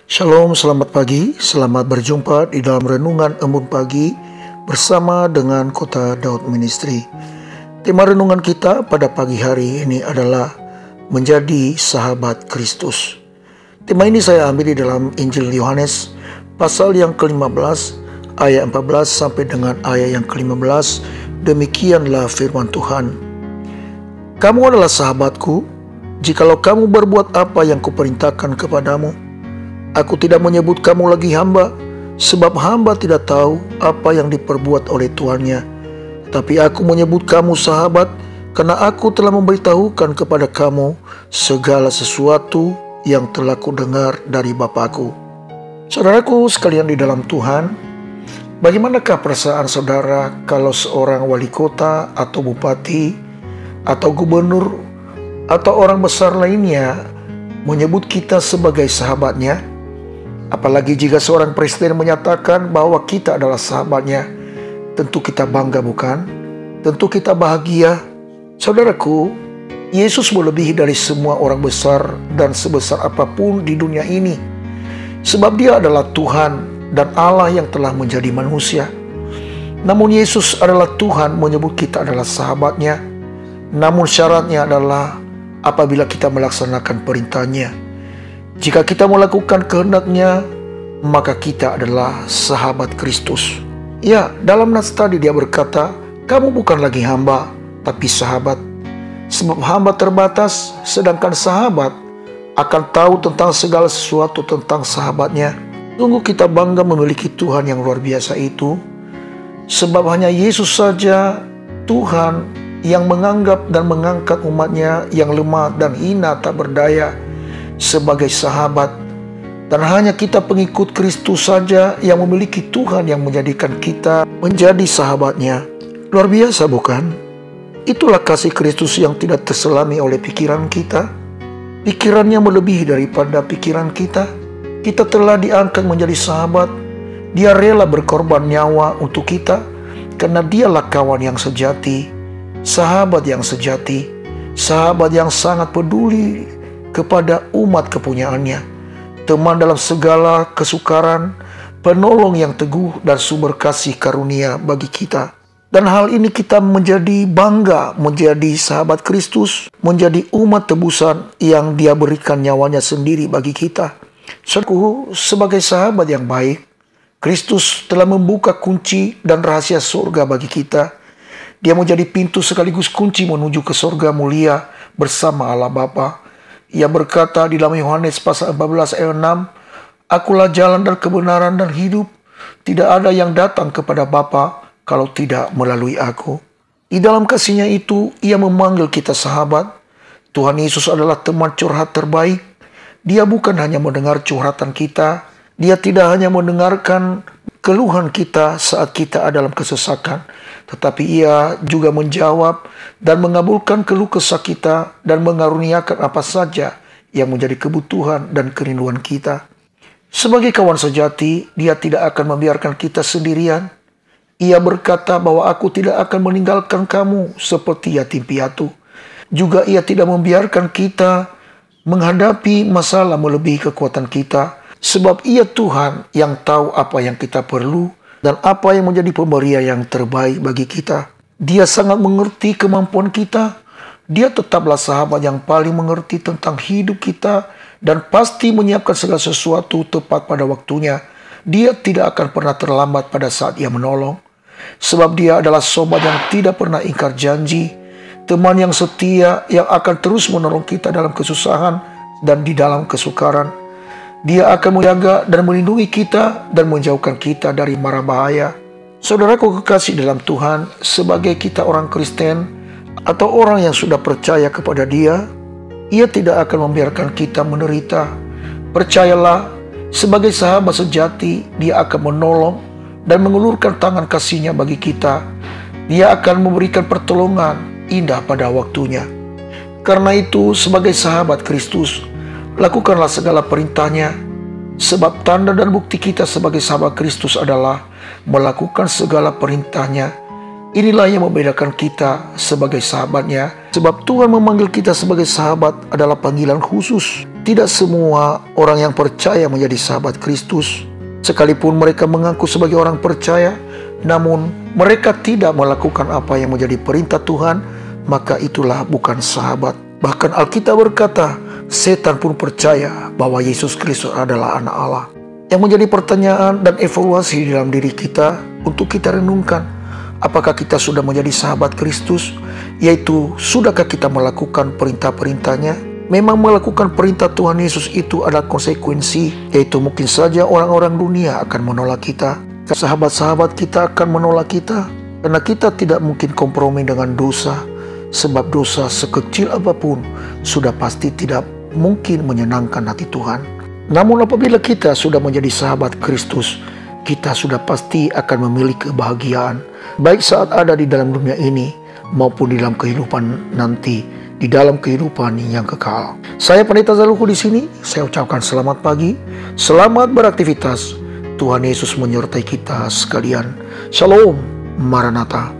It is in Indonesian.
Shalom, selamat pagi, selamat berjumpa di dalam Renungan Embun Pagi bersama dengan Kota Daud Ministry. Tema renungan kita pada pagi hari ini adalah menjadi sahabat Kristus. Tema ini saya ambil di dalam Injil Yohanes pasal yang ke-15 ayat 14 sampai dengan ayat yang ke-15. Demikianlah firman Tuhan. Kamu adalah sahabatku, jikalau kamu berbuat apa yang kuperintahkan kepadamu. Aku tidak menyebut kamu lagi hamba, sebab hamba tidak tahu apa yang diperbuat oleh tuannya. Tapi aku menyebut kamu sahabat, karena aku telah memberitahukan kepada kamu segala sesuatu yang telah kudengar dari Bapakku. Saudaraku sekalian di dalam Tuhan, bagaimanakah perasaan saudara kalau seorang wali kota atau bupati atau gubernur atau orang besar lainnya menyebut kita sebagai sahabatnya? Apalagi jika seorang presiden menyatakan bahwa kita adalah sahabatnya. Tentu kita bangga, bukan? Tentu kita bahagia. Saudaraku, Yesus melebihi dari semua orang besar dan sebesar apapun di dunia ini. Sebab dia adalah Tuhan dan Allah yang telah menjadi manusia. Namun Yesus adalah Tuhan menyebut kita adalah sahabatnya. Namun syaratnya adalah apabila kita melaksanakan perintahnya. Jika kita melakukan kehendak-Nya, maka kita adalah sahabat Kristus. Ya, dalam nas tadi dia berkata, kamu bukan lagi hamba, tapi sahabat. Sebab hamba terbatas, sedangkan sahabat akan tahu tentang segala sesuatu tentang sahabatnya. Sungguh kita bangga memiliki Tuhan yang luar biasa itu. Sebab hanya Yesus saja Tuhan yang menganggap dan mengangkat umatnya yang lemah dan hina tak berdaya sebagai sahabat, dan hanya kita pengikut Kristus saja yang memiliki Tuhan yang menjadikan kita menjadi sahabatnya. Luar biasa, bukan? Itulah kasih Kristus yang tidak terselami oleh pikiran kita. Pikirannya melebihi daripada pikiran kita. Kita telah diangkat menjadi sahabat. Dia rela berkorban nyawa untuk kita, karena dialah kawan yang sejati, sahabat yang sejati, sahabat yang sangat peduli kepada umat kepunyaannya, teman dalam segala kesukaran, penolong yang teguh dan sumber kasih karunia bagi kita. Dan hal ini kita menjadi bangga menjadi sahabat Kristus, menjadi umat tebusan yang Dia berikan nyawanya sendiri bagi kita. Saudaraku, sebagai sahabat yang baik, Kristus telah membuka kunci dan rahasia surga bagi kita. Dia menjadi pintu sekaligus kunci menuju ke surga mulia bersama Allah Bapa. Ia berkata di dalam Yohanes pasal 14 ayat 6, Akulah jalan dan kebenaran dan hidup. Tidak ada yang datang kepada Bapa kalau tidak melalui aku. Di dalam kasih-Nya itu, Ia memanggil kita sahabat. Tuhan Yesus adalah teman curhat terbaik. Dia bukan hanya mendengar curhatan kita. Dia tidak hanya mendengarkan keluhan kita saat kita dalam kesesakan, tetapi Ia juga menjawab dan mengabulkan keluh kesah kita dan mengaruniakan apa saja yang menjadi kebutuhan dan kerinduan kita. Sebagai kawan sejati, Dia tidak akan membiarkan kita sendirian. Ia berkata bahwa aku tidak akan meninggalkan kamu seperti yatim piatu. Juga Ia tidak membiarkan kita menghadapi masalah melebihi kekuatan kita. Sebab Ia Tuhan yang tahu apa yang kita perlu dan apa yang menjadi pemberian yang terbaik bagi kita. Dia sangat mengerti kemampuan kita. Dia tetaplah sahabat yang paling mengerti tentang hidup kita dan pasti menyiapkan segala sesuatu tepat pada waktunya. Dia tidak akan pernah terlambat pada saat Ia menolong. Sebab Dia adalah sobat yang tidak pernah ingkar janji, teman yang setia yang akan terus menolong kita dalam kesusahan dan di dalam kesukaran. Dia akan menjaga dan melindungi kita dan menjauhkan kita dari mara bahaya. Saudaraku kekasih dalam Tuhan, sebagai kita orang Kristen atau orang yang sudah percaya kepada Dia, Ia tidak akan membiarkan kita menderita. Percayalah, sebagai sahabat sejati, Dia akan menolong dan mengulurkan tangan kasih-Nya bagi kita. Dia akan memberikan pertolongan indah pada waktunya. Karena itu, sebagai sahabat Kristus, lakukanlah segala perintah-Nya, sebab tanda dan bukti kita sebagai sahabat Kristus adalah melakukan segala perintah-Nya. Inilah yang membedakan kita sebagai sahabat-Nya. Sebab Tuhan memanggil kita sebagai sahabat adalah panggilan khusus. Tidak semua orang yang percaya menjadi sahabat Kristus. Sekalipun mereka mengaku sebagai orang percaya, namun mereka tidak melakukan apa yang menjadi perintah Tuhan, maka itulah bukan sahabat. Bahkan Alkitab berkata, setan pun percaya bahwa Yesus Kristus adalah anak Allah. Yang menjadi pertanyaan dan evaluasi dalam diri kita untuk kita renungkan, apakah kita sudah menjadi sahabat Kristus? Yaitu, sudahkah kita melakukan perintah-perintahnya? Memang melakukan perintah Tuhan Yesus itu adalah konsekuensi, yaitu mungkin saja orang-orang dunia akan menolak kita. Sahabat-sahabat kita akan menolak kita, karena kita tidak mungkin kompromi dengan dosa. Sebab dosa sekecil apapun sudah pasti tidak mungkin menyenangkan hati Tuhan. Namun apabila kita sudah menjadi sahabat Kristus, kita sudah pasti akan memiliki kebahagiaan, baik saat ada di dalam dunia ini maupun di dalam kehidupan nanti, di dalam kehidupan yang kekal. Saya Pendeta Zaluku di sini. Saya ucapkan selamat pagi, selamat beraktivitas. Tuhan Yesus menyertai kita sekalian. Shalom, Maranatha.